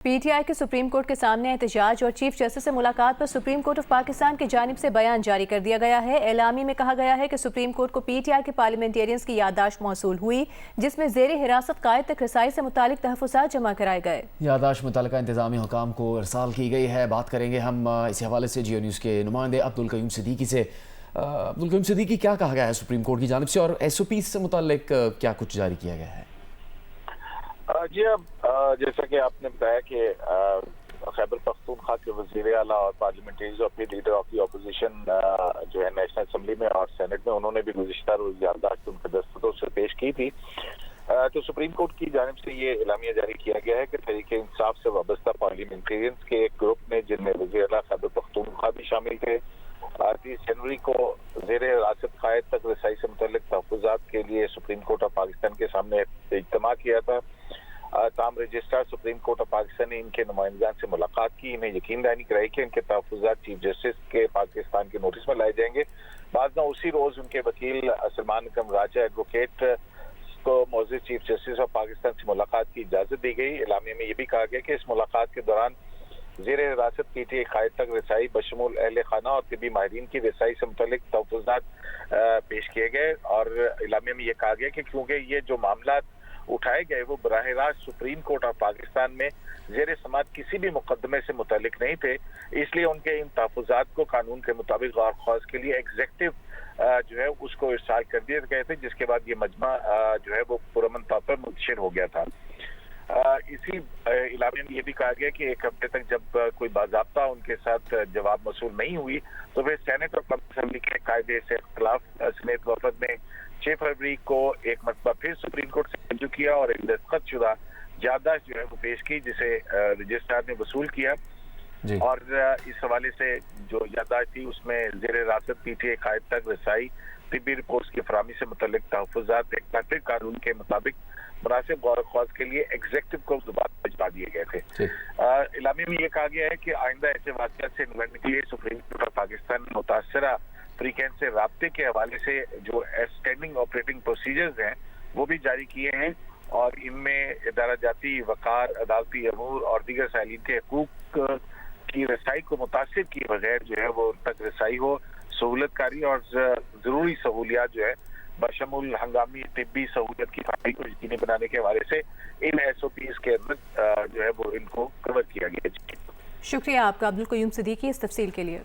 PTI के supreme court के सामने एहतजाज और चीफ जस्टिस से मुलाकात पर सुप्रीम कोर्ट ऑफ पाकिस्तान की जानिब से बयान जारी कर दिया गया है। एलामी में कहा गया है कि सुप्रीम कोर्ट को पीटीआई के पार्लियामेंटेरियंस की याददाश्त मौसूल हुई, जिसमें जेर हिरासत कायद तक रसाई से मुतालिक तहफ़्फ़ुज़ात जमा कराए गए। याददाश्त मुतल्लिका इंतज़ामी हुकाम को इरसाल की गई है। बात करेंगे हम इस हवाले से जियो न्यूज़ के नुमाइंदे अब्दुल कयूम सिद्दीकी से। अब्दुल कयूम सिद्दीकी, क्या कहा गया है सुप्रीम कोर्ट की जानिब से और SOP से मुतालिक क्या कुछ जारी किया गया है? जी, अब जैसा कि आपने बताया कि खैबर पख्तूनख्वा के वज़ीर आला और पार्लियामेंटेरियंस और फिर लीडर ऑफ द अपोजिशन जो है नेशनल असेंबली में और सेनेट में, उन्होंने भी गुज़िश्ता रोज़ याददाश्त उनके दस्तखतों से पेश की थी। तो सुप्रीम कोर्ट की जानिब से ये एलामिया जारी किया गया है कि तहरीक इंसाफ से वाबस्ता पार्लियामेंटेरियंस के एक ग्रुप ने, जिनमें वज़ीर आला खैबर पख्तूनख्वा भी शामिल थे, 30 जनवरी को ज़ेर हिरासत कायद तक रसाई से मुतल्लिक तहफ़्फ़ुज़ात के लिए सुप्रीम कोर्ट ऑफ पाकिस्तान के सामने इज्तिमा किया था। ताम registrar supreme court of Pakistan ने इनके नुमाइंदान से मुलाकात की, इन्हें यकीन दहानी कराई कि इनके तहफ़्फ़ुज़ात चीफ जस्टिस के पाकिस्तान के नोटिस में लाए जाएंगे। बाद में उसी रोज उनके वकील सलमान अकरम राजा एडवोकेट को मौजूद चीफ जस्टिस ऑफ पाकिस्तान से मुलाकात की इजाजत दी गई। एलामिया में यह भी कहा गया कि इस मुलाकात के दौरान ज़ेर हिरासत पीटीआई कायद तक रसाई बशमूल अहले खाना और तिब्बी माहिरीन की रसाई से मुतल्लिक तहफ़्फ़ुज़ात पेश किए गए। और एलामिया में यह कहा गया कि क्योंकि ये जो मामला उठाए गए वो बराह रास्त सुप्रीम कोर्ट ऑफ पाकिस्तान में ज़ेर समात किसी भी मुकदमे से मुतालिक नहीं थे, इसलिए उनके इन तहफ़्फ़ुज़ात को कानून के मुताबिक गौर ख्वास के लिए एग्जेक्टिव जो है उसको इरसाल कर दिए गए थे, जिसके बाद ये मजमा जो है वो पुरअमन तौर पर मुंतशिर हो गया था। इसी इलाके में ये भी कहा गया कि एक हफ्ते तक जब कोई बाज़ाब्ता उनके साथ जवाब मसूल नहीं हुई तो फिर सेनेट और असेंबली के कायदे से खिलाफ सेनेट वफद ने 6 फरवरी को एक मरतबा फिर सुप्रीम कोर्ट से रजू किया और एक दस्तखत शुदा याददाश्त जो है वो पेश की, जिसे रजिस्ट्रार ने वसूल किया। और इस हवाले से जो याददाश्त थी उसमें ज़ेर हिरासत पीटीआई कायद तक रसाई, तिब्बी रिपोर्ट्स की फराहमी से मुतल्लिक तहफ़्फ़ुज़ात एक बेहतर कानून के मुताबिक मुनासिब गौर ख्वास के लिए एग्जेक्टिव को दोबारा भिजवा दिए गए थे। इलामी में ये कहा गया है कि आइंदा ऐसे वाक़यात से निपटने के लिए सुप्रीम कोर्ट ऑफ पाकिस्तान ने मुतासरा फ्रीकैन से राब्ते के हवाले से जो स्टैंडिंग ऑपरेटिंग प्रोसीजर्स हैं वो भी जारी किए हैं, और इनमें इदारा जाती वकार, अदालती अमूर और दीगर साइलिन के हकूक की रसाई को मुतासिर किए बगैर जो है वो उन तक रसाई हो, सहूलतकारी और ज़रूरी सहूलियात जो है बशमूल हंगामी तिब्बी सहूलियत की फराहमी को यकीनी बनाने के हवाले से इन SOPs के अंदर जो है वो इनको कवर किया गया। शुक्रिया आपका अब्दुल कयूम सिद्दीकी इस तफसील के लिए।